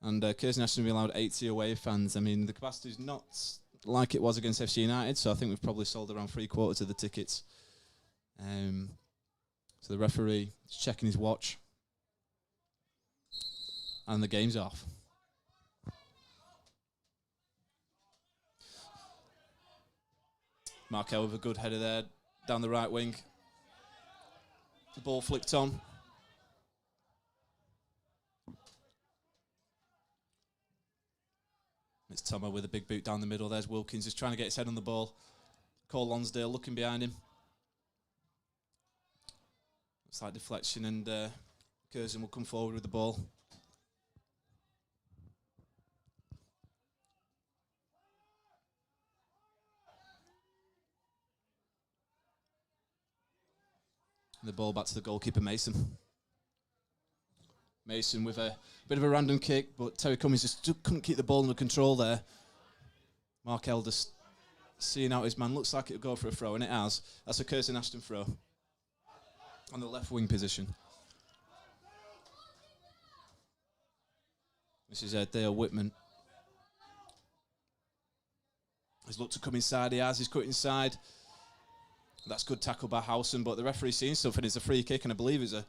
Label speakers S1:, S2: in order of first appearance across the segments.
S1: And Curzon Ashton will be allowed 80 away fans. I mean, the capacity is not like it was against FC United, so I think we've probably sold around 3/4 of the tickets. So the referee is checking his watch. And the game's off. Markel with a good header there, down the right wing. The ball flicked on. It's Tomo with a big boot down the middle. There's Wilkins just trying to get his head on the ball. Cole Lonsdale looking behind him. Slight deflection, and Curzon will come forward with the ball. And the ball back to the goalkeeper, Mason. Mason with a bit of a random kick, but Terry Cummings just couldn't keep the ball under control there. Mark Elders seeing out his man. Looks like it'll go for a throw, and it has. That's a Curzon Ashton throw on the left wing position. This is Dale Whitman. He's looked to come inside. He has. He's cut inside. That's good tackle by Howson, but the referee's seen something. It's a free kick, and I believe it's a...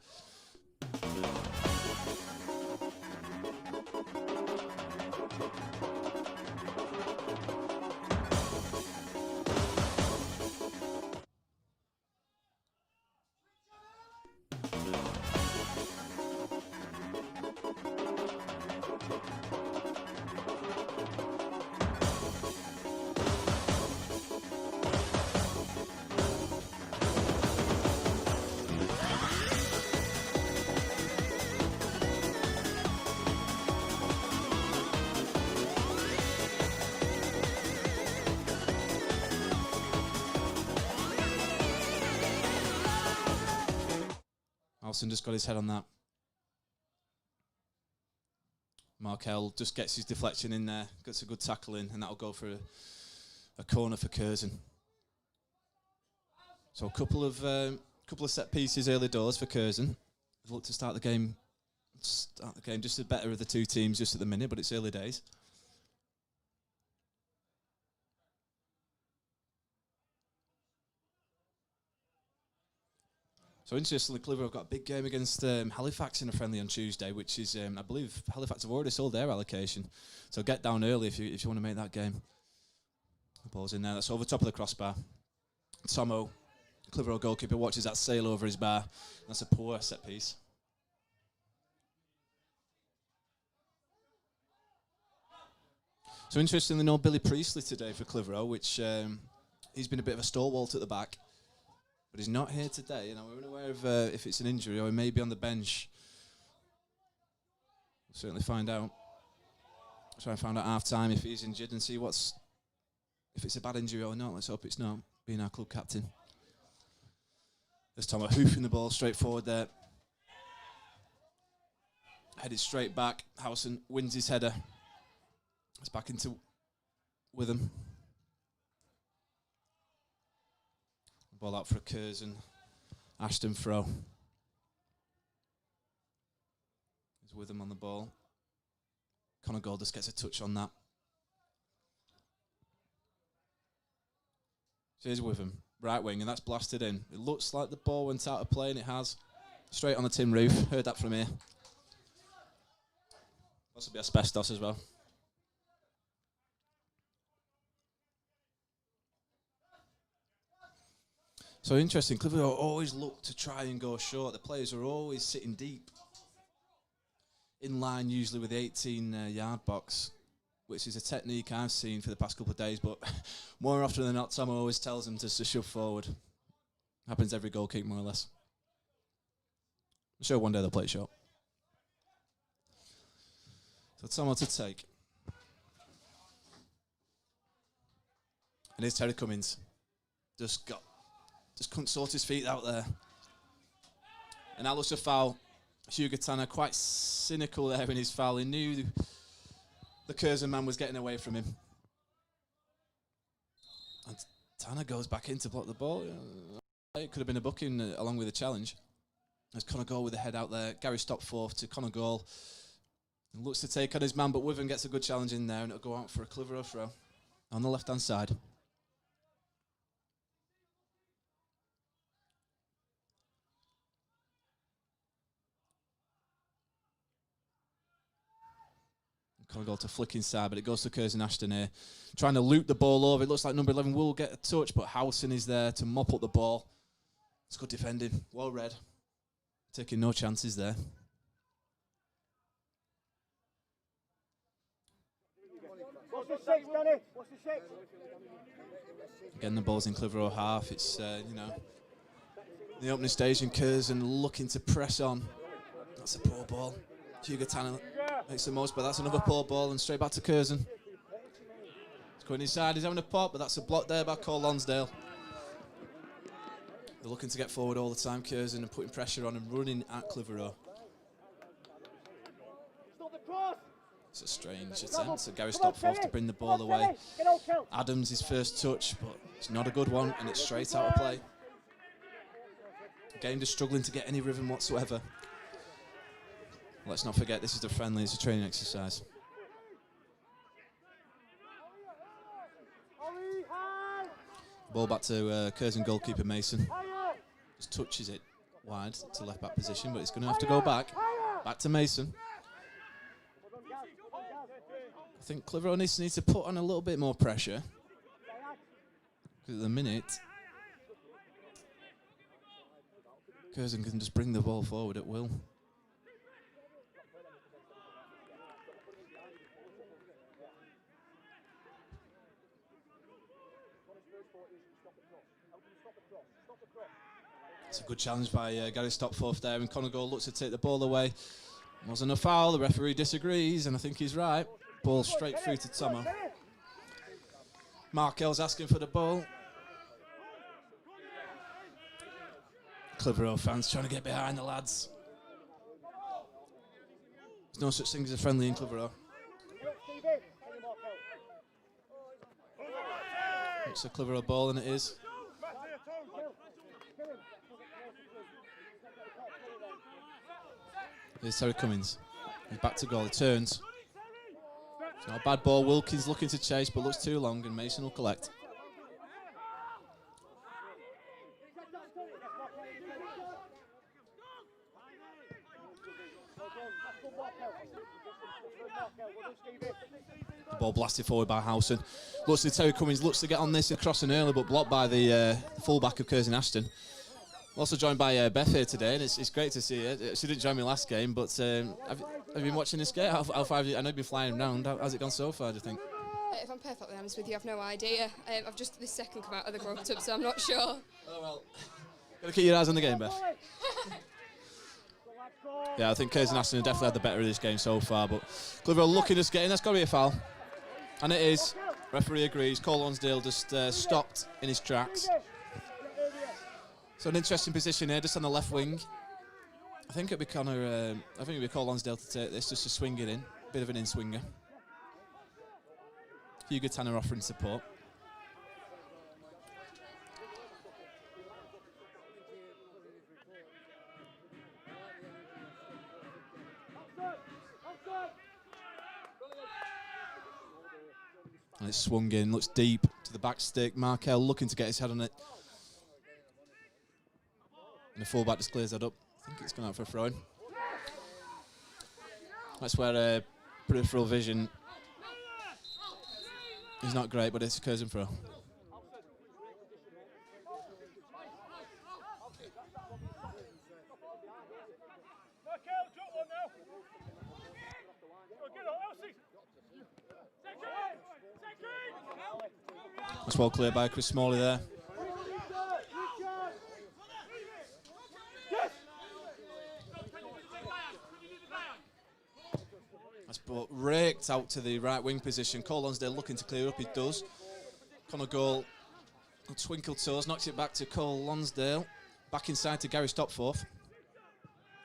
S1: Howson just got his head on that. Markel just gets his deflection in there, gets a good tackle in, and that'll go for a corner for Curzon. So a couple of set pieces early doors for Curzon. They've looked to start the game just the better of the two teams just at the minute, but it's early days. So interestingly, Clitheroe have got a big game against Halifax in a friendly on Tuesday, which is, I believe, Halifax have already sold their allocation. So get down early if you want to make that game. The ball's in there. That's over top of the crossbar. Tomo, Clitheroe goalkeeper, watches that sail over his bar. That's a poor set piece. So interestingly, no Billy Priestley today for Clitheroe, which he's been a bit of a stalwart at the back. But he's not here today, and I'm unaware of if it's an injury or he may be on the bench. We'll certainly find out. Try and find out half time if he's injured and see if it's a bad injury or not. Let's hope it's not, being our club captain. This time we're hoofing the ball straight forward there. Headed straight back. Howson wins his header. It's back into Witham. Ball out for a Curzon Ashton throw. He's with him on the ball. Conor Goldust gets a touch on that. So he's with him, right wing, and that's blasted in. It looks like the ball went out of play, and it has. Straight on the tin roof. Heard that from here. Possibly asbestos as well. So interesting, Clitheroe always look to try and go short. The players are always sitting deep. In line usually with the 18-yard box, which is a technique I've seen for the past couple of days, but more often than not, Tom always tells them to shove forward. Happens every goal kick, more or less. I'm sure one day they'll play it short. So Tomo to take. And here's Terry Cummings. Just couldn't sort his feet out there. And that looks a foul. Hugo Tanner quite cynical there in his foul. He knew the Curzon man was getting away from him. And Tanner goes back in to block the ball. It could have been a booking along with a challenge. There's Conor Gall with the head out there. Gary Stopforth to Conor Gall. He looks to take on his man, but Withen gets a good challenge in there, and it'll go out for a Clitheroe throw on the left-hand side. Can't go to flick inside, but it goes to Curzon Ashton here. Trying to loop the ball over. It looks like number 11 will get a touch, but Howson is there to mop up the ball. It's good defending. Well read. Taking no chances there.
S2: What's the six, Danny? What's the six?
S1: Again, the ball's in Clitheroe half. It's, the opening stage, and Curzon looking to press on. That's a poor ball. Hugo Tanner makes the most, but that's another poor ball, and straight back to Curzon. He's going inside, he's having a pop, but that's a block there by Cole Lonsdale. They're looking to get forward all the time, Curzon, and putting pressure on and running at Clitheroe. It's a strange attempt, so Gary Stopforth to bring the ball away. Adams, his first touch, but it's not a good one, and it's straight out of play. The game just struggling to get any rhythm whatsoever. Let's not forget, this is a friendly, it's a training exercise. Ball back to Curzon goalkeeper Mason. Just touches it wide to left back position, but it's going to have to go back. Back to Mason. I think Clitheroe needs to put on a little bit more pressure. Because at the minute, Curzon can just bring the ball forward at will. It's a good challenge by Gary Stopforth there, and Conagle looks to take the ball away. Wasn't a foul, the referee disagrees, and I think he's right. Ball straight through to Tomo. Markel's asking for the ball. Clitheroe fans trying to get behind the lads. There's no such thing as a friendly in Clitheroe. It's a Clitheroe ball, and it is. Here's Terry Cummins. He's back to goal. He turns. It's not a bad ball. Wilkins looking to chase, but looks too long, and Mason will collect. The ball blasted forward by Howson. Looks to Terry Cummins, looks to get on this and crossing early, but blocked by the fullback of Curzon Ashton. Also joined by Beth here today, and it's great to see her. She didn't join me last game, but have you been watching this game? How far I know you've been flying around. How's it gone so far, do you think?
S3: If I'm perfectly honest with you, I've no idea. I've just this second come out of the grown-up, so I'm not sure.
S1: Oh, well. Gotta keep your eyes on the game, Beth. Yeah, I think Curzon Ashton definitely had the better of this game so far, but Clitheroe looking to get in. That's got to be a foul. And it is. Referee agrees. Cole Lonsdale just stopped in his tracks. So an interesting position here, just on the left wing. I think it'd be Cole Lonsdale to take this, just to swing it in. Bit of an in-swinger. Hugo Tanner offering support. And it's swung in, looks deep to the back stick. Markel looking to get his head on it. And the fullback just clears that up. I think it's gone out for a throw-in. That's where peripheral vision is not great, but it's a Curzon throw. That's well cleared by Chris Smalley there. That's ball raked out to the right wing position. Cole Lonsdale looking to clear up, he does. Connor Goal, twinkle toes, knocks it back to Cole Lonsdale. Back inside to Gary Stopforth.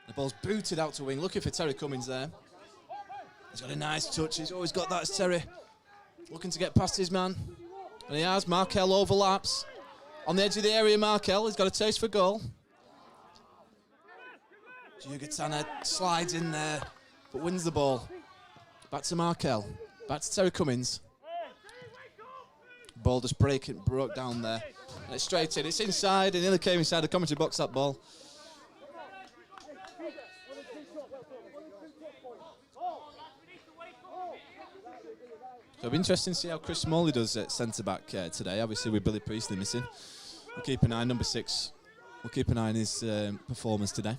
S1: The ball's booted out to wing, looking for Terry Cummins there. He's got a nice touch, he's always got that, Terry. Looking to get past his man. And he has. Markel overlaps. On the edge of the area, Markel. He's got a taste for goal. Hugo Tanner slides in there, but wins the ball. Back to Markel. Back to Terry Cummins. Ball just broke down there. And it's straight in. It's inside. It nearly came inside the commentary box, that ball. So it'll be interesting to see how Chris Smalley does at centre-back today. Obviously, with Billy Priestley missing. We'll keep an eye on number 6. We'll keep an eye on his performance today.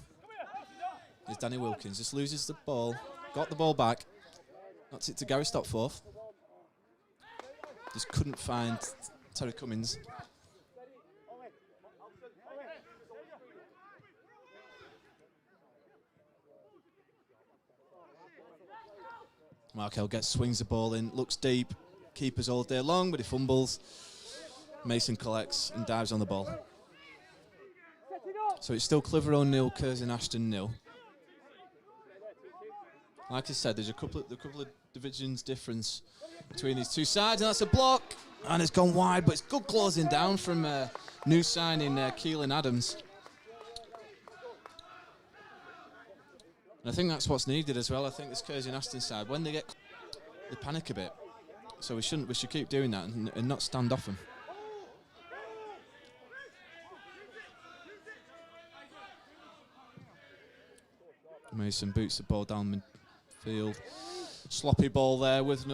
S1: Here's Danny Wilkins. Just loses the ball. Got the ball back. Knocked it to Gary Stopforth. Just couldn't find Terry Cummins. Markel swings the ball in, looks deep. Keepers all day long, but he fumbles. Mason collects and dives on the ball. So it's still Clitheroe 0, Curzon Ashton 0. Like I said, there's a couple of divisions difference between these two sides, and that's a block. And it's gone wide, but it's good closing down from new signing Keelan Adams. And I think that's what's needed as well. I think this Curzon Ashton side, when they panic a bit. So we should keep doing that and not stand off them. Mason boots the ball down midfield. Sloppy ball there with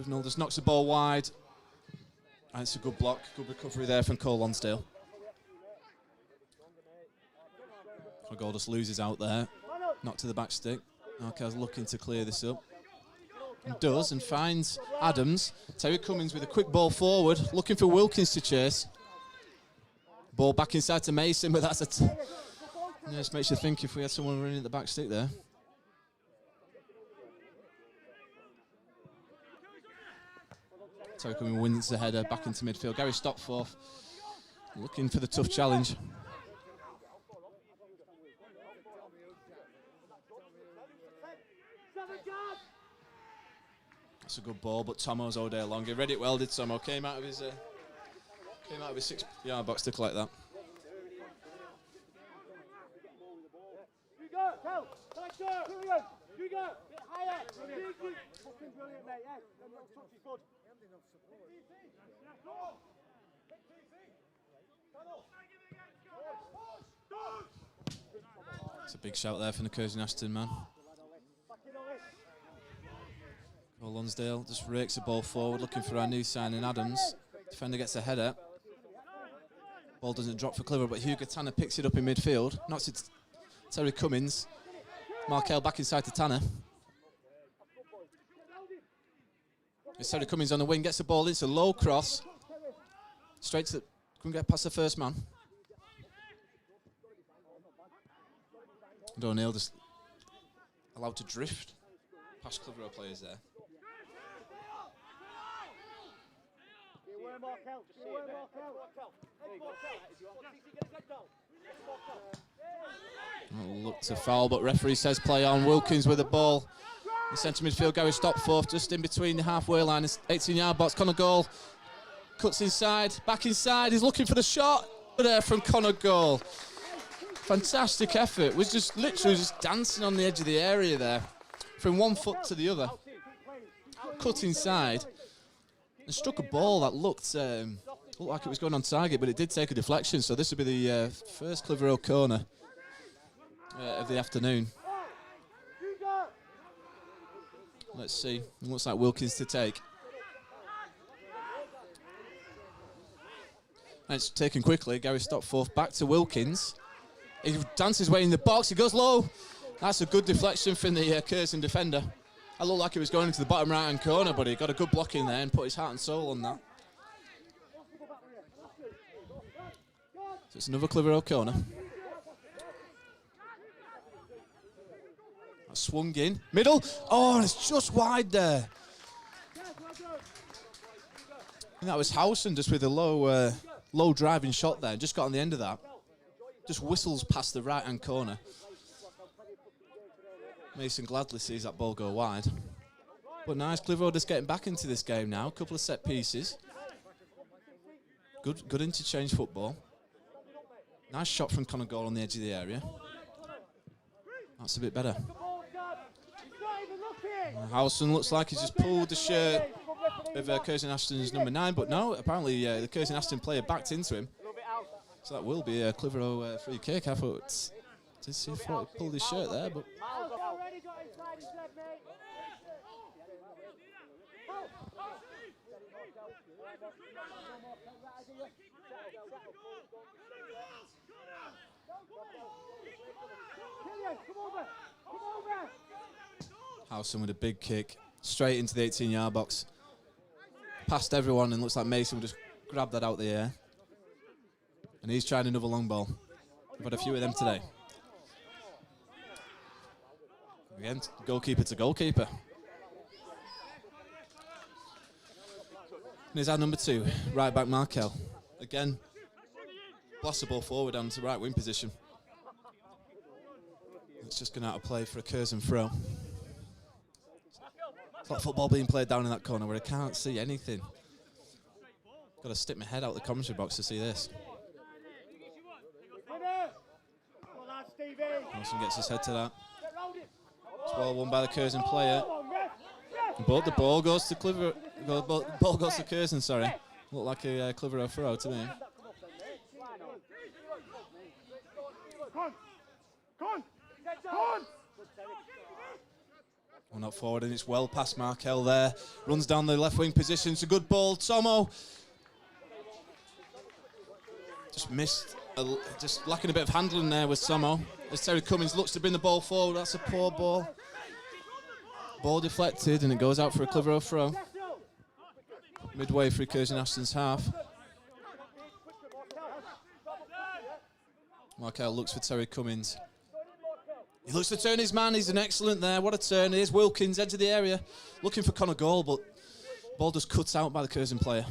S1: Nulders. Knocks the ball wide. And it's a good block. Good recovery there from Cole Lonsdale. Goal just loses out there. Knocked to the back stick. Markel's looking to clear this up. And does, and finds Adams. Terry Cummins with a quick ball forward. Looking for Wilkins to chase. Ball back inside to Mason, but that's just makes you think if we had someone running at the back stick there. Terry Cummins wins the header back into midfield. Gary Stopforth looking for the tough challenge. That's a good ball, but Tomo's all day long. He read it well, did Tomo? Came out of his 6-yard box to collect that.
S2: You go, Kel. Nice shot. Brilliant. You go. Bit higher. Brilliant. Fucking brilliant, mate. Yeah. Touch is good.
S1: It's a big shout there from the Curzon Ashton man. Cole Lonsdale just rakes the ball forward, looking for our new signing Adams. Defender gets a header. Ball doesn't drop for Clitheroe, but Hugo Tanner picks it up in midfield. Knocks it to Terry Cummins. Markel back inside to Tanner. It's Terry Cummins on the wing, gets the ball in. It's a low cross. Straight to couldn't get past the first man. O'Neill just allowed to drift past Clitheroe players there. Look to foul, but referee says play on. Wilkins with the ball. In centre midfield, Gary Stopforth just in between the halfway line. 18-yard box. Connor Goal cuts inside, back inside. He's looking for the shot. There from Connor Goal. Fantastic effort. Was just literally just dancing on the edge of the area there, from one foot to the other. Cut inside and struck a ball that looked like it was going on target, but it did take a deflection. So this will be the first Clitheroe corner of the afternoon. Let's see. It looks like Wilkins to take. And it's taken quickly. Gary Stopforth back to Wilkins. He dances his way in the box. He goes low. That's a good deflection from the Curzon defender. That looked like it was going into the bottom right-hand corner, but he got a good block in there and put his heart and soul on that. So it's another Clitheroe corner. That swung in. Middle. Oh, it's just wide there. And that was Howson just with a low driving shot there. Just got on the end of that. Just whistles past the right-hand corner. Mason gladly sees that ball go wide. But nice, Clitheroe just getting back into this game now. A couple of set pieces. Good interchange football. Nice shot from Connor Goal on the edge of the area. That's a bit better. Howson looks like he's just pulled the shirt of Curzon Ashton's number 9, but no, apparently the Curzon Ashton player backed into him. So that will be a Clitheroe free kick. I thought, did see if he pulled his shirt there, but. Howson with a big kick straight into the 18-yard box. Past everyone, and looks like Mason will just grab that out the air. And he's trying another long ball. We've had a few of them today. Again, goalkeeper to goalkeeper. And here's our number 2, right back Markel. Again, blasts the ball forward onto right wing position. It's just going out of play for a Curzon throw. It's like football being played down in that corner where I can't see anything. Got to stick my head out the commentary box to see this. Wilson gets his head to that. It's well won by the Curzon player. But the ball goes to Clitheroe. Ball goes to Curzon, sorry. Looked like a Clitheroe throw to me. One up forward, and it's well past Markel there. Runs down the left wing position. It's a good ball. Tomo just missed. Just lacking a bit of handling there with Tomo. As Terry Cummins looks to bring the ball forward. That's a poor ball. Ball deflected, and it goes out for a Clitheroe throw. Midway through Curzon Ashton's half. Markel looks for Terry Cummins. He looks to turn his man. He's an excellent there. What a turn. Here's Wilkins, edge of the area, looking for Connor Gall, but ball just cuts out by the Curzon player.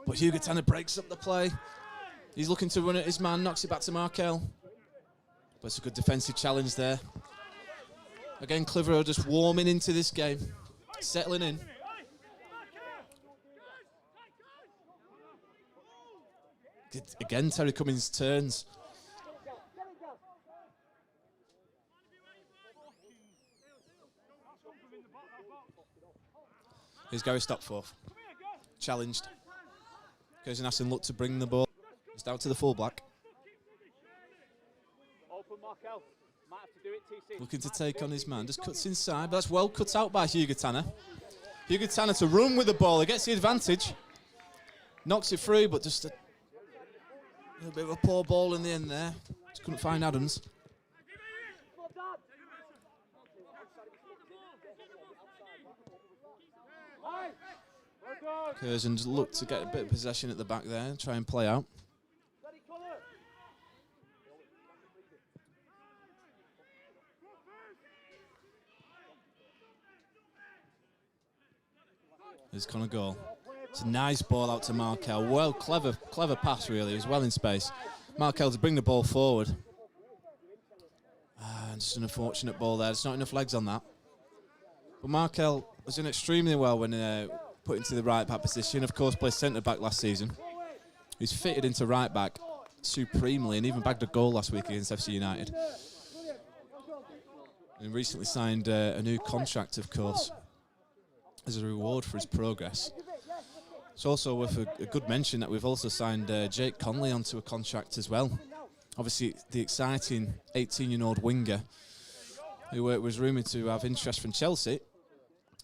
S1: But Hugo Tanner breaks up the play. He's looking to run at his man, knocks it back to Markel. But it's a good defensive challenge there. Again, Clitheroe just warming into this game, settling in. Again, Terry Cummins turns. Here's Gary Stopforth. Challenged. Curzon Ashton looked to bring the ball. It's down to the fullback. Looking to take on his man. Just cuts inside, but that's well cut out by Hugo Tanner. Hugo Tanner to run with the ball. He gets the advantage. Knocks it through, but just a little bit of a poor ball in the end there. Just couldn't find Adams. Curzon's looked to get a bit of possession at the back there and try and play out. There's Connor Gall. It's a nice ball out to Markel. Well, clever pass really. He was well in space. Markel to bring the ball forward. Just an unfortunate ball there. There's not enough legs on that. But Markel was doing extremely well when put into the right back position. Of course, played centre back last season. He's fitted into right back supremely and even bagged a goal last week against FC United. And recently signed a new contract, of course, as a reward for his progress. It's also worth a good mention that we've also signed Jake Conley onto a contract as well. Obviously, the exciting 18-year-old winger who was rumoured to have interest from Chelsea.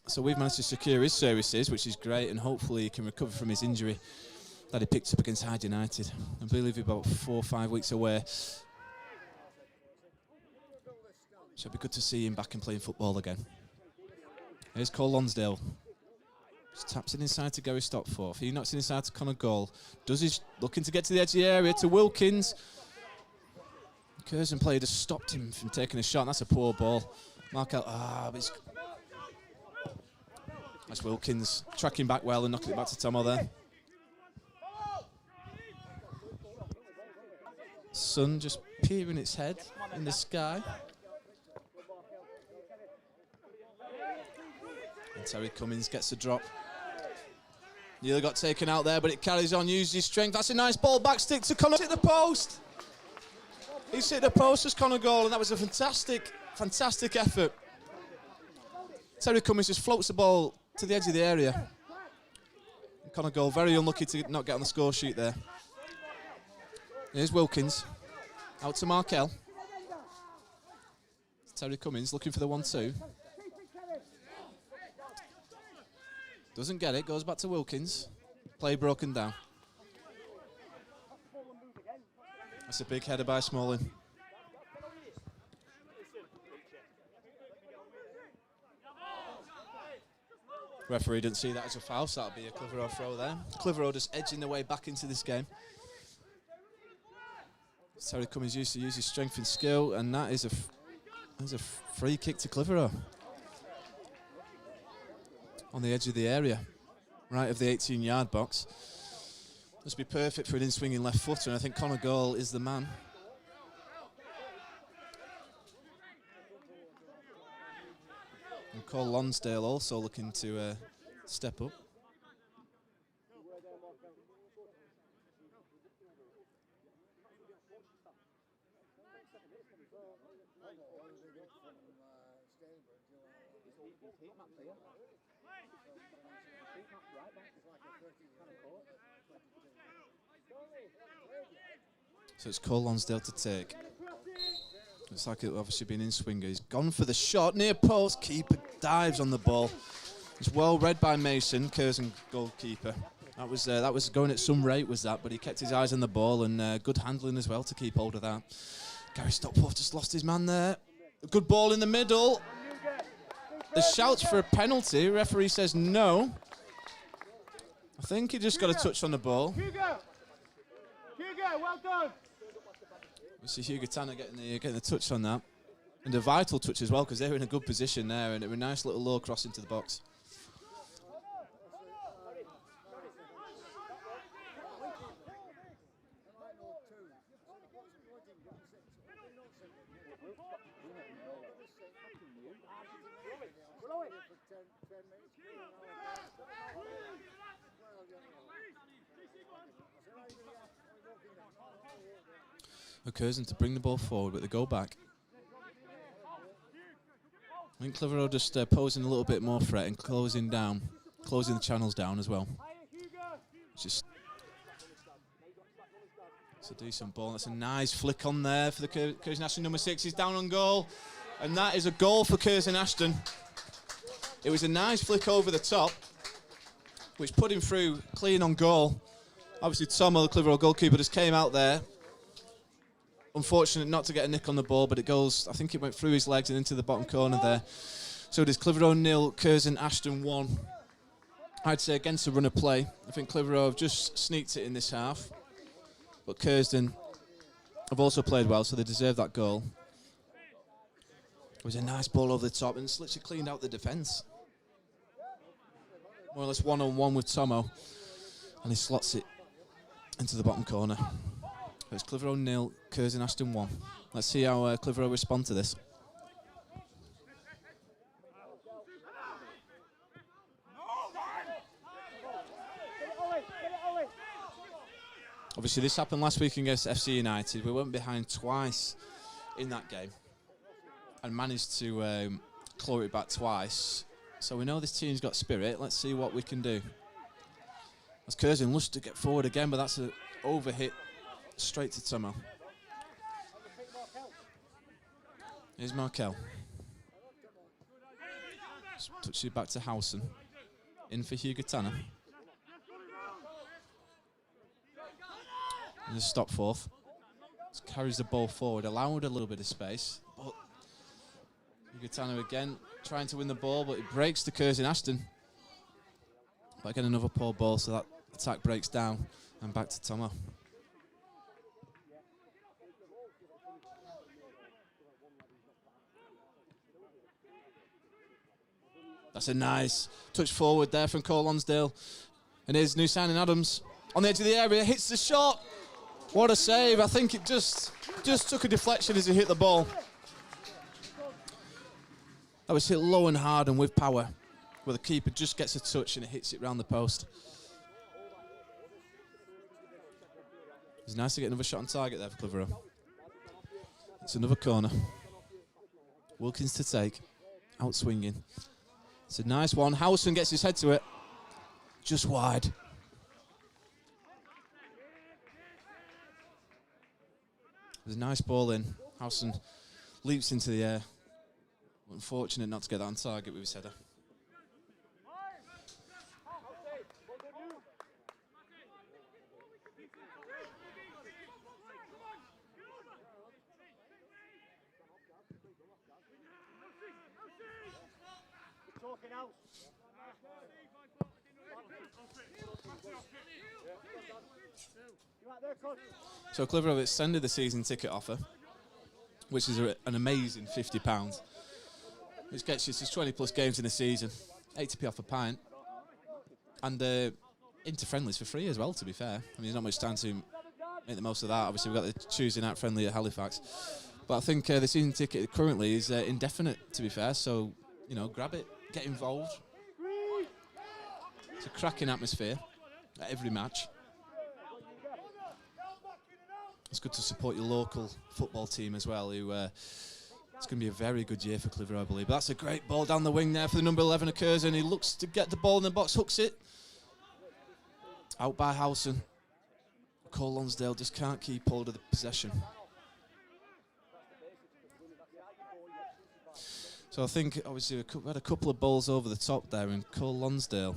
S1: So we've managed to secure his services, which is great, and hopefully he can recover from his injury that he picked up against Hyde United. I believe he's about 4 or 5 weeks away. So it'd be good to see him back and playing football again. Here's Cole Lonsdale. Just taps it inside to Gary Stopforth. He knocks it inside to Connor Gall. Looking to get to the edge of the area to Wilkins. The Curzon player just stopped him from taking a shot. That's a poor ball. Markel, but that's Wilkins tracking back well and knocking it back to Tomo there. Sun just peering its head in the sky. And Terry Cummins gets a drop. Nearly got taken out there, but it carries on, uses his strength. That's a nice ball, back stick to Connor. Hit the post. He's hit the post as Connor Gall, and that was a fantastic effort Terry Cummins just floats the ball to the edge of the area. Connor Gold very unlucky to not get on the score sheet there. Here's Wilkins. Out to Markel. Terry Cummins looking for the 1-2. Doesn't get it, goes back to Wilkins. Play broken down. That's a big header by Smalling. Referee didn't see that as a foul, so that'll be a Clitheroe throw there. Clitheroe just edging their way back into this game. Terry Cummins used to use his strength and skill, and that is a free kick to Clitheroe. On the edge of the area, right of the 18-yard box. Must be perfect for an in-swinging left footer, and I think Connor Gall is the man. And Cole Lonsdale also looking to step up. So it's Cole Lonsdale to take. Looks like it'll obviously be an in-swinger. He's gone for the shot, near post. Keeper dives on the ball. It's well read by Mason, Curzon goalkeeper. That was going at some rate, was that, but he kept his eyes on the ball, and good handling as well to keep hold of that. Gary Stockforth just lost his man there. A good ball in the middle. The shouts for a penalty. Referee says no. I think he just got a touch on the ball.
S2: Hugo, well done.
S1: We see Hugo Tanner getting the touch on that. And a vital touch as well, because they were in a good position there, and it was a nice little low cross into the box. Curzon to bring the ball forward, but they go back. I think Clitheroe just posing a little bit more threat and closing the channels down as well. It's a decent ball. That's a nice flick on there for the Curzon Ashton number 6. He's down on goal, and that is a goal for Curzon Ashton. It was a nice flick over the top, which put him through clean on goal. Obviously, Tomo, the Clitheroe goalkeeper, just came out there. Unfortunate not to get a nick on the ball, but it goes, I think it went through his legs and into the bottom corner there. So it is Clitheroe 0, Curzon Ashton 1. I'd say against the run of play. I think Clitheroe have just sneaked it in this half. But Curzon have also played well, so they deserve that goal. It was a nice ball over the top, and it's literally cleaned out the defence. More or less one-on-one with Tomo. And he slots it into the bottom corner. It's Clitheroe 0, Curzon Ashton 1. Let's see how Clitheroe respond to this. Obviously, this happened last week against FC United. We went behind twice in that game and managed to claw it back twice. So we know this team's got spirit. Let's see what we can do. As Curzon looks to get forward again, but that's an overhit. Straight to Tomo. Here's Markel. Touches it back to Howson. In for Hugo Tanner. And there's Stopforth. Just carries the ball forward, allowed a little bit of space. But Hugo Tanner again trying to win the ball, but it breaks to Curzon Ashton. But again, another poor ball, so that attack breaks down. And back to Tomo. That's a nice touch forward there from Cole Lonsdale. And here's new signing Adams. On the edge of the area, hits the shot. What a save. I think it just took a deflection as he hit the ball. That was hit low and hard and with power, where the keeper just gets a touch and it hits it round the post. It's nice to get another shot on target there for Clitheroe. It's another corner. Wilkins to take. Out swinging. It's a nice one. Howson gets his head to it. Just wide. There's a nice ball in. Howson leaps into the air. Unfortunate not to get that on target with his header. So Clitheroe have extended the season ticket offer, which is an amazing £50, which gets you to 20 plus games in a season, 80p off a pint, and inter-friendlies for free as well, to be fair. I mean, there's not much time to make the most of that. Obviously, we've got the Tuesday night friendly at Halifax. But I think the season ticket currently is indefinite, to be fair, so, you know, grab it, get involved. It's a cracking atmosphere at every match. It's good to support your local football team as well, who it's going to be a very good year for Clitheroe, I believe. But that's a great ball down the wing there for the number 11 of Curzon. He looks to get the ball in the box, hooks it. Out by Howson. Cole Lonsdale just can't keep hold of the possession. So I think, obviously, we had a couple of balls over the top there, and Cole Lonsdale,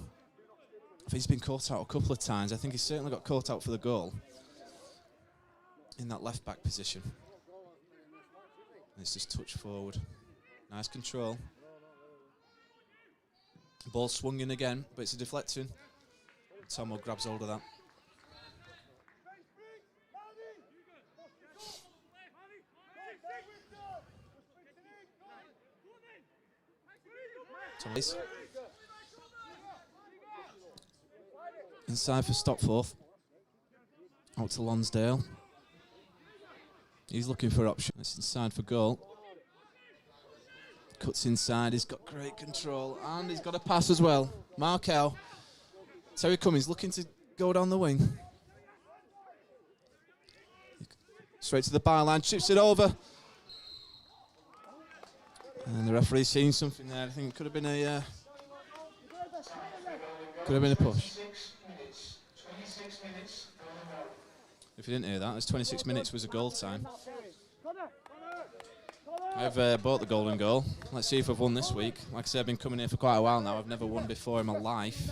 S1: I think he's been caught out a couple of times. I think he's certainly got caught out for the goal in that left-back position. And it's just touch forward. Nice control. Ball swung in again, but it's a deflection. Tomo grabs hold of that. Tommy's inside for Stopforth. Out to Lonsdale. He's looking for options. It's inside for goal. Cuts inside. He's got great control. And he's got a pass as well. Markel. Terry Cummings looking to go down the wing. Straight to the byline. Chips it over. And the referee's seen something there. I think it could have been a push. 26 minutes. If you didn't hear that, it's 26 minutes was a goal time. I've bought the golden goal. Let's see if I've won this week. Like I said, I've been coming here for quite a while now. I've never won before in my life.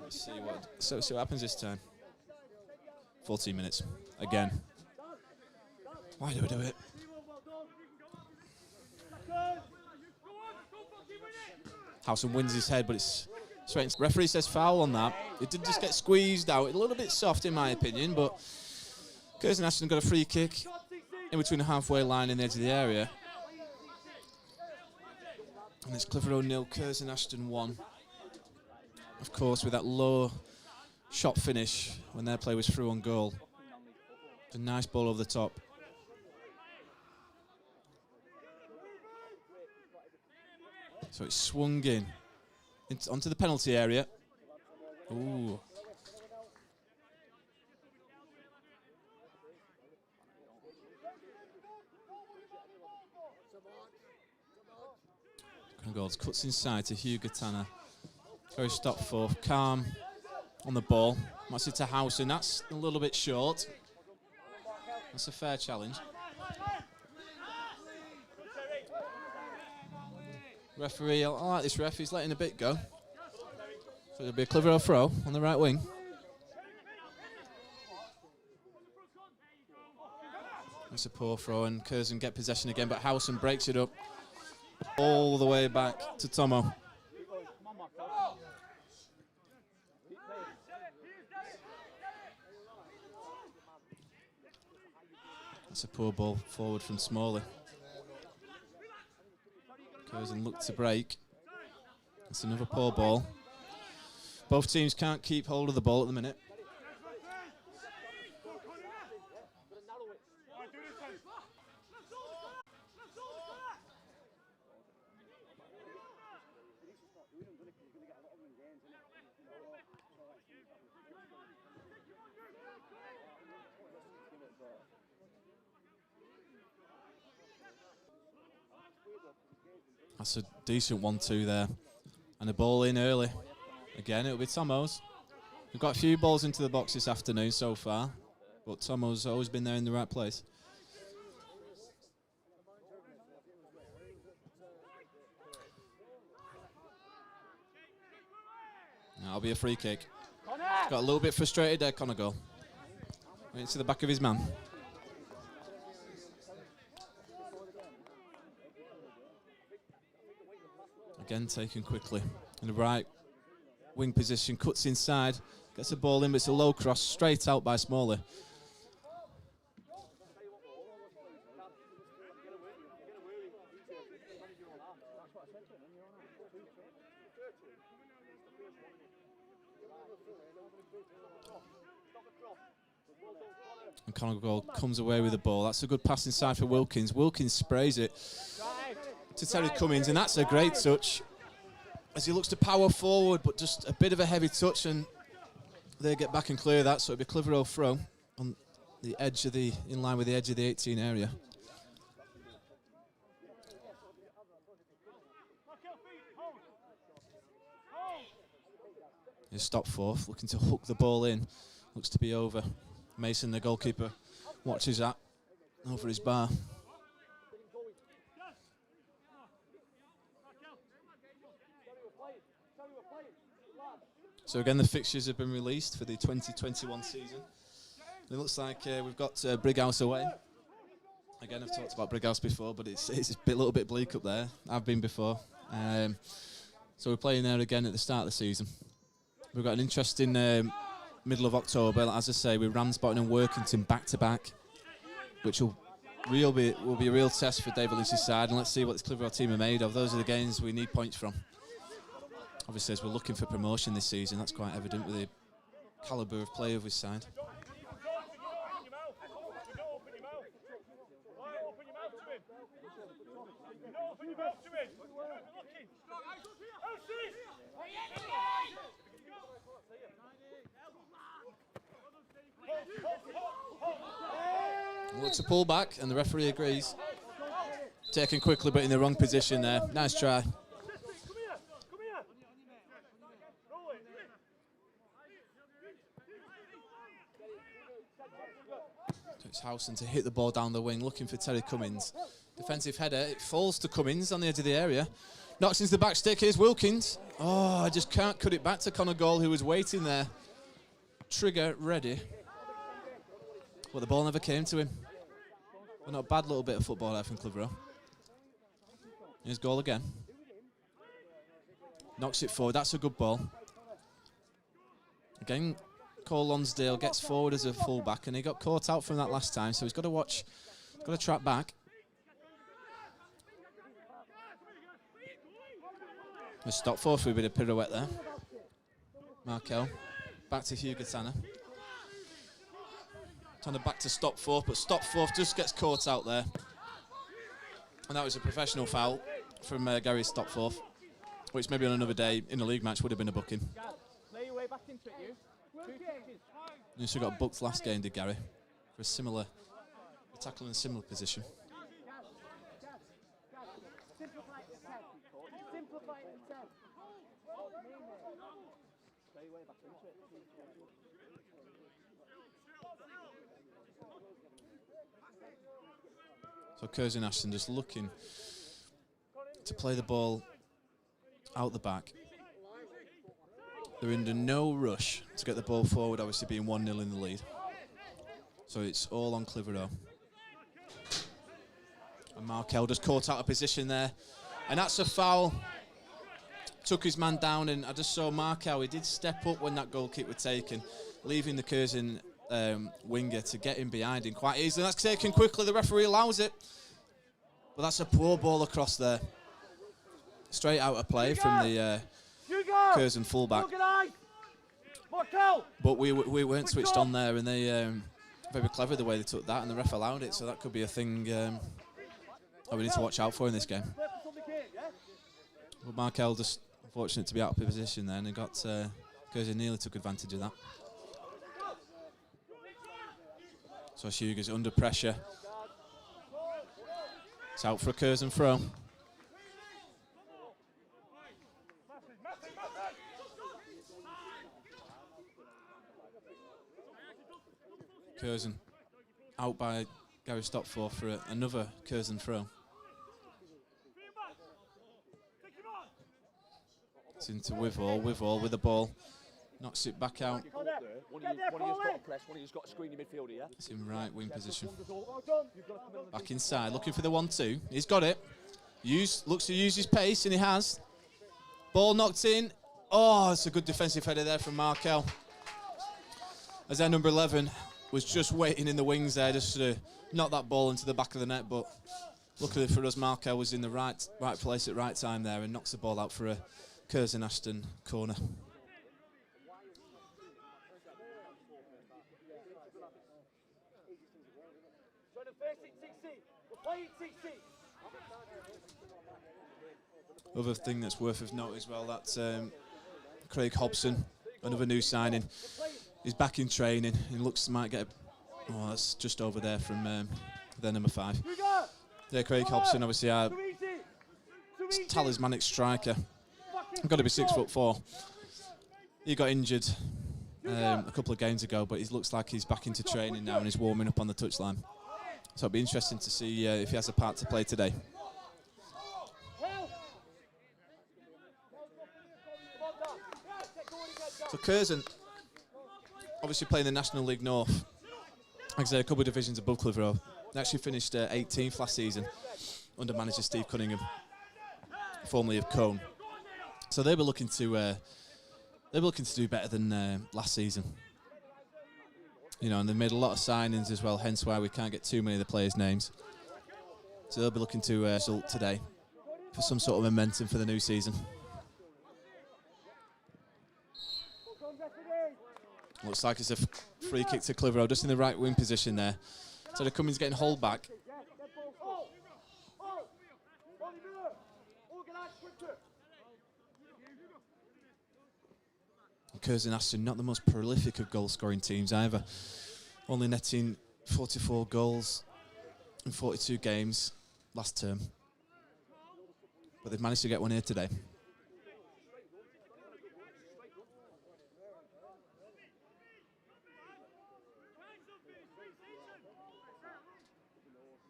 S1: Let's see what happens this time. 14 minutes. Again. Why do we do it? Howson wins his head, but it's straight. Referee says foul on that. It did just get squeezed out. A little bit soft, in my opinion, but Curzon Ashton got a free kick in between the halfway line and the edge of the area. And it's Clitheroe 0, Curzon Ashton 1. Of course, with that low shot finish when their play was through on goal. A nice ball over the top. So it's swung in onto the penalty area. Ooh. Goals cuts inside to Hugh Gatana. Very Stopforth, calm on the ball. Wants it to Howson. That's a little bit short. That's a fair challenge. Referee, I like this ref, he's letting a bit go. So it'll be a Clitheroe throw on the right wing. That's a poor throw, and Curzon get possession again, but Howson breaks it up all the way back to Tomo. That's a poor ball forward from Smalley. Curzon looked to break. That's another poor ball. Both teams can't keep hold of the ball at the minute. That's a decent 1-2 there. And a ball in early. Again, it'll be Tomo's. We've got a few balls into the box this afternoon so far, but Tomo's always been there in the right place. That'll be a free kick. Got a little bit frustrated there, Connor goal. Went into the back of his man. Again, taken quickly. In the right wing position, cuts inside, gets the ball in, but it's a low cross, straight out by Smalley. And Conor comes away with the ball. That's a good pass inside for Wilkins. Wilkins sprays it to Terry Cummins, and that's a great touch as he looks to power forward, but just a bit of a heavy touch, and they get back and clear that, so it'll be Clitheroe throw on the edge of the, in line with the edge of the 18 area. Here's Stopforth looking to hook the ball in. Looks to be over. Mason, the goalkeeper, watches that over his bar. So again, the fixtures have been released for the 2021 season. It looks like we've got Brighouse away. Again, I've talked about Brighouse before, but it's a little bit bleak up there. I've been before. So we're playing there again at the start of the season. We've got an interesting middle of October, as I say, with Ramsbottom and Workington back-to-back, which will be a real test for David Lynch's side, and let's see what this Clitheroe team are made of. Those are the games we need points from. Obviously, as we're looking for promotion this season, that's quite evident with the calibre of play of his side. Looks to pull back, and the referee agrees. Taken quickly, but in the wrong position there. Nice try. It's Howson to hit the ball down the wing, looking for Terry Cummins. Defensive header, it falls to Cummins on the edge of the area. Knocks into the back stick, here's Wilkins. Oh, I just can't cut it back to Conor Gall, who was waiting there. Trigger ready. But the ball never came to him. But not a bad little bit of football there from Clitheroe. Here's goal again. Knocks it forward, that's a good ball. Again, Cole Lonsdale gets forward as a fullback, and he got caught out from that last time, so he's got to watch, got to track back. There's Stopforth with a bit of pirouette there. Markel, back to Hugo Tanner. Tanner back to Stopforth, but Stopforth just gets caught out there. And that was a professional foul from Gary Stopforth, which maybe on another day in a league match would have been a booking. He also got booked last game, did Gary, for a tackle in a similar position. So Curzon Ashton just looking to play the ball out the back. They're under no rush to get the ball forward, obviously being 1-0 in the lead. So it's all on Clitheroe. And Markel just caught out of position there. And that's a foul. Took his man down, and I just saw Markel. He did step up when that goal kick was taken, leaving the Curzon winger to get him behind him quite easily. That's taken quickly. The referee allows it. But that's a poor ball across there. Straight out of play from the Curzon fullback. But we weren't switched on there, and they very clever the way they took that, and the ref allowed it, so that could be a thing that we need to watch out for in this game. But Markel just unfortunate to be out of position there, and he got Curzon nearly took advantage of that. So Hugo's under pressure. It's out for a Curzon throw. Curzon out by Gary Stopforth for another Curzon throw. It's into Withall with the ball. Knocks it back out.
S2: One of you's got a press, one of you's got a screen your midfielder, yeah?
S1: It's in right wing position. Back inside, looking for the 1-2. He's got it. Looks to use his pace, and he has. Ball knocked in. Oh, it's a good defensive header there from Markel. As their number 11 was just waiting in the wings there, just to knock that ball into the back of the net. But luckily for us, Markel was in the right place at right time there and knocks the ball out for a Curzon Ashton corner. Other thing that's worth of note as well, that's Craig Hobson, another new signing. He's back in training. He looks might get that's just over there from their number 5. There, Craig Hobson, obviously our talismanic striker. Got to be 6'4". He got injured a couple of games ago, but he looks like he's back into training now and he's warming up on the touchline. So it'll be interesting to see if he has a part to play today. So Curzon, obviously playing the National League North, like I said, a couple of divisions above Clitheroe. They actually finished 18th last season under manager Steve Cunningham, formerly of Cone. So they were looking to do better than last season. You know, and they made a lot of signings as well, hence why we can't get too many of the players' names. So they'll be looking to result today for some sort of momentum for the new season. Looks like it's a free kick to Clitheroe, just in the right wing position there. So the Cummins getting hold back. Curzon Ashton, not the most prolific of goal-scoring teams either. Only netting 44 goals in 42 games last term. But they've managed to get one here today.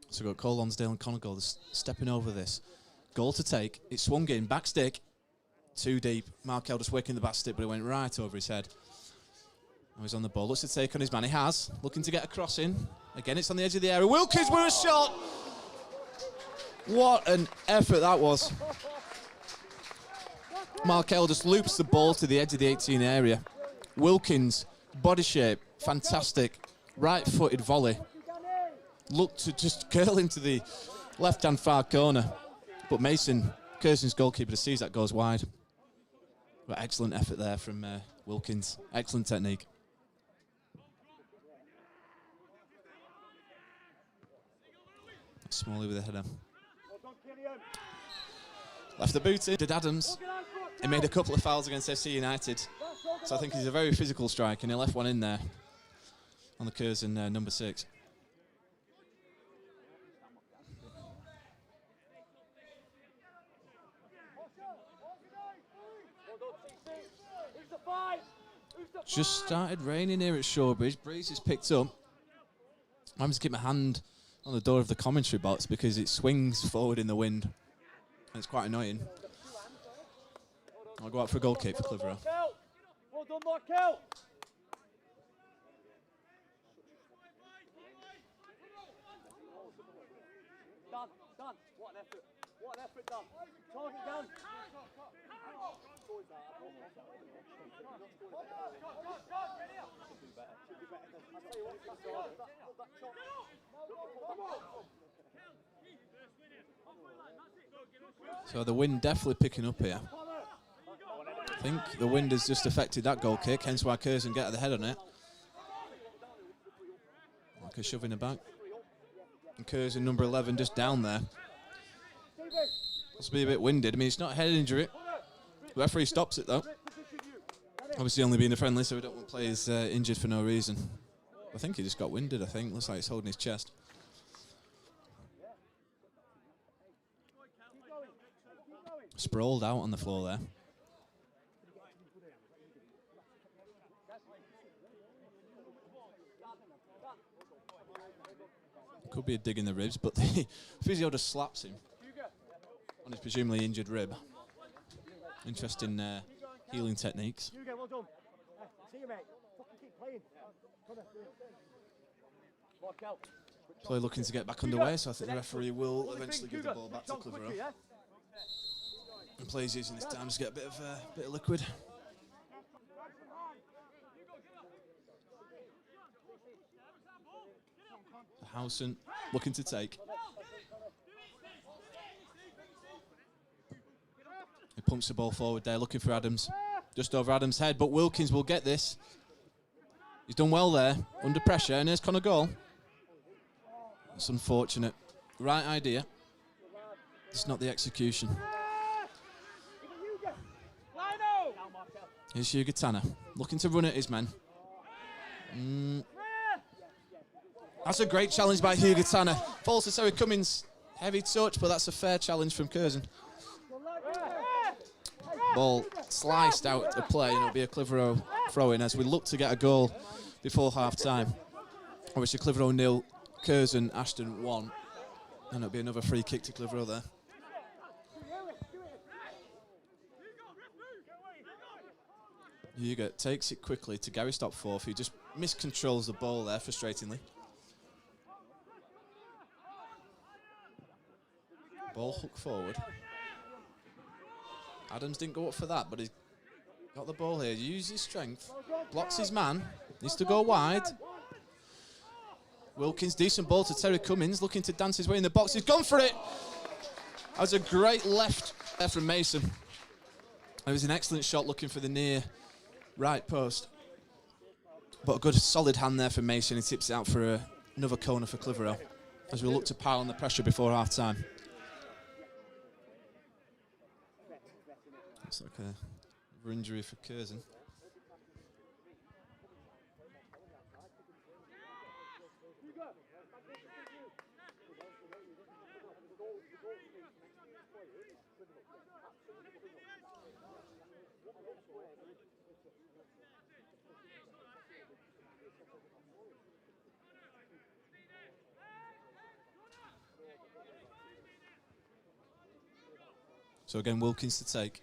S1: So we've got Cole Lonsdale and Conagle stepping over this. Goal to take. It swung in, back stick. Too deep. Markel just waking the back stick, but it went right over his head. Now he's on the ball. Looks to take on his man. He has. Looking to get a cross in. Again, it's on the edge of the area. Wilkins with a shot. What an effort that was. Markel just loops the ball to the edge of the 18 area. Wilkins, body shape, fantastic. Right-footed volley. Looked to just curl into the left-hand far corner. But Mason, Curzon's goalkeeper, sees that goes wide. But excellent effort there from Wilkins. Excellent technique. Smalley with a header. Left the boot in. Did Adams. He made a couple of fouls against FC United. So I think he's a very physical striker, and he left one in there on the Curzon number 6. Just started raining here at Shawbridge. Breeze has picked up. I'm having to keep my hand on the door of the commentary box because it swings forward in the wind. And it's quite annoying. I'll go out for a goal kick for Clitheroe.
S2: Well done, Markel. Done. What an effort. What an effort, done. Target down.
S1: So the wind definitely picking up here. I think the wind has just affected that goal kick, hence why Curzon get the head on it. Like a shove in the back. And Curzon, number 11, just down there. Must be a bit winded. I mean, it's not a head injury. The referee stops it, though. Obviously only being a friendly, so we don't want players injured for no reason. I think he just got winded, I think. Looks like he's holding his chest. Sprawled out on the floor there. Could be a dig in the ribs, but the physio just slaps him on his presumably injured rib. Interesting healing techniques.
S2: Well done. See you, mate. Fucking keep playing.
S1: Play looking to get back underway, so I think the referee will eventually give the ball back to Clitheroe. And play's using this time to get a bit of liquid. Howson looking to take. He pumps the ball forward there, looking for Adams. Just over Adams' head, but Wilkins will get this. He's done well there, under pressure, and here's Connor goal. It's unfortunate. Right idea. It's not the execution. Here's Hugo Tanner, looking to run at his men. That's a great challenge by Hugo Tanner. Falls to Terry Cummins. Heavy touch, but that's a fair challenge from Curzon. Ball sliced out of play, and it'll be a Clitheroe throw-in as we look to get a goal before half-time. Obviously, Clitheroe 0, Curzon, Ashton 1. And it'll be another free kick to Clitheroe there. Hugo takes it quickly to Gary Stopforth, who just miscontrols the ball there, frustratingly. Ball hooked forward. Adams didn't go up for that, but he's got the ball here. Uses his strength. Blocks his man. Needs to go wide. Wilkins, decent ball to Terry Cummins, looking to dance his way in the box. He's gone for it. That was a great left there from Mason. It was an excellent shot looking for the near right post. But a good solid hand there from Mason. He tips it out for another corner for Clitheroe as we look to pile on the pressure before half-time. Looks like a injury for Curzon. So again, Wilkins to take.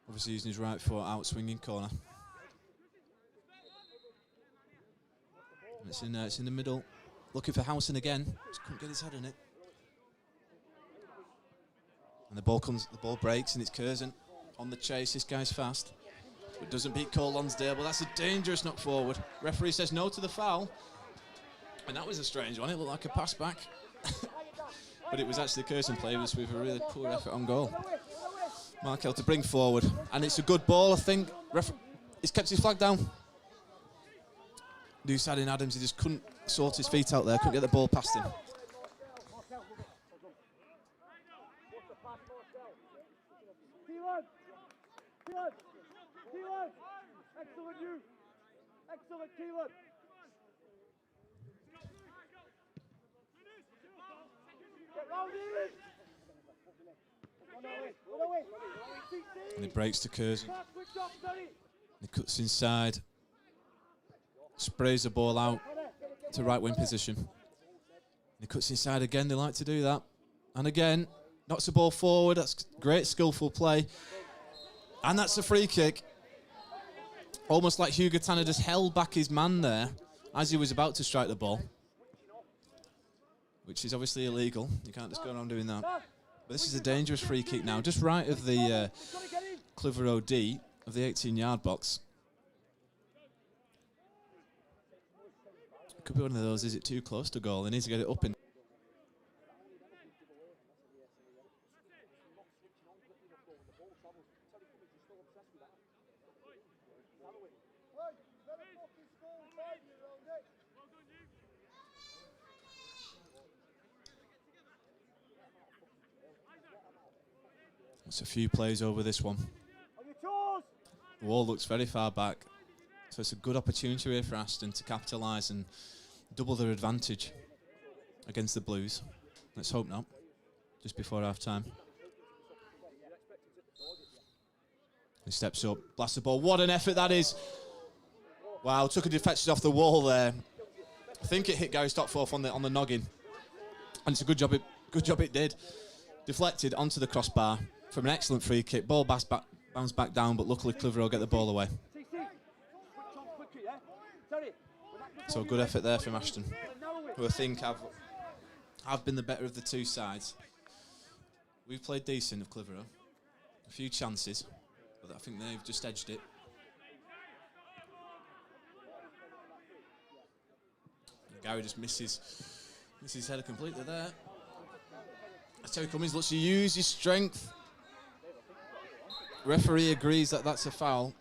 S1: Obviously using his right foot out, swinging corner. And it's in the middle. Looking for Howson again. Just couldn't get his head in it. And the ball breaks, and it's Curzon on the chase. This guy's fast. But doesn't beat Cole Lonsdale, but that's a dangerous knock forward. Referee says no to the foul. And that was a strange one. It looked like a pass back. But it was actually Curzon play with a really poor effort on goal. Markel to bring forward, and it's a good ball, I think. He's kept his flag down. New side in Adams, he just couldn't sort his feet out there, couldn't get the ball past him.
S2: Excellent you. Excellent Keelan. Get round in.
S1: And he breaks to Curzon. He cuts inside. Sprays the ball out to right wing position. He cuts inside again, they like to do that. And again, knocks the ball forward. That's great skillful play. And that's a free kick. Almost like Hugo Tanner just held back his man there as he was about to strike the ball. Which is obviously illegal. You can't just go around doing that. But this is a dangerous free kick now, just right of the Clitheroe D of the 18-yard box. Could be one of those, is it too close to goal? They need to get it up in. It's a few plays over this one. The wall looks very far back. So it's a good opportunity here for Ashton to capitalise and double their advantage against the Blues. Let's hope not. Just before half-time. He steps up, blasts the ball. What an effort that is. Wow, took a deflection off the wall there. I think it hit Gary Stockforth on the noggin. And it's a good job it did. Deflected onto the crossbar from an excellent free kick. Ball bounced back down, but luckily Clitheroe get the ball away. So a good effort there from Ashton, who I think have been the better of the two sides. We've played decent of Clitheroe. A few chances, but I think they've just edged it. And Gary just misses his header completely there. Terry Cummins looks to use his strength. Referee agrees that that's a foul.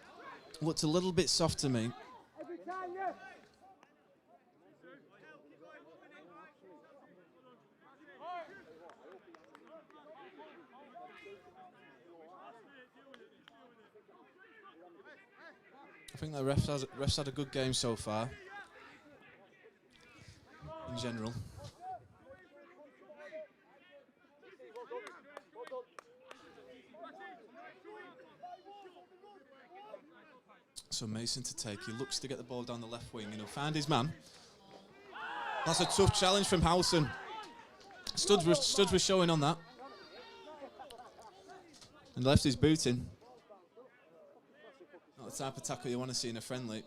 S1: Looked a little bit soft to me. I think the refs had a good game so far, in general. So Mason to take. He looks to get the ball down the left wing and he'll find his man. That's a tough challenge from Howson. Studs was showing on that. And left his boot in. Not the type of tackle you want to see in a friendly.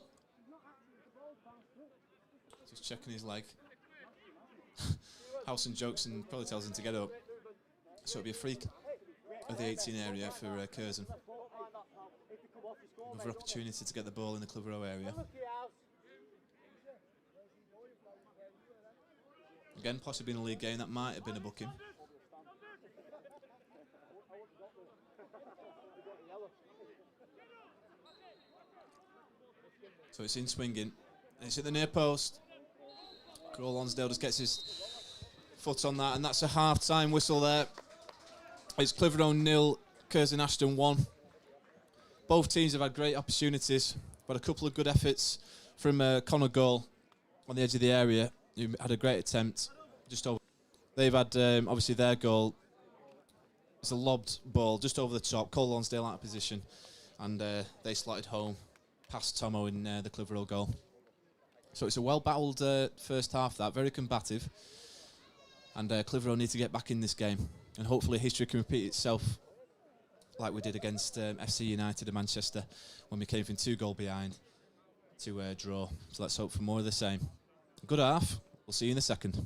S1: Just checking his leg. Howson jokes and probably tells him to get up. So it'll be a free of the 18 area for Curzon. Another opportunity to get the ball in the Clitheroe area. Again, possibly in a league game, that might have been a booking. So it's in swinging. It's at the near post. Cole Lonsdale just gets his foot on that, and that's a half-time whistle there. It's Clitheroe 0, Curzon Ashton 1. Both teams have had great opportunities, but a couple of good efforts from Connor Goal on the edge of the area, who had a great attempt just over. They've had, obviously, their goal. It's a lobbed ball just over the top. Cole Lonsdale out of position, and they slotted home past Tomo in the Clitheroe goal. So it's a well-battled first half, that. Very combative. And Clitheroe need to get back in this game. And hopefully history can repeat itself like we did against FC United of Manchester when we came from 2-goal behind to draw. So let's hope for more of the same. Good half. We'll see you in a second.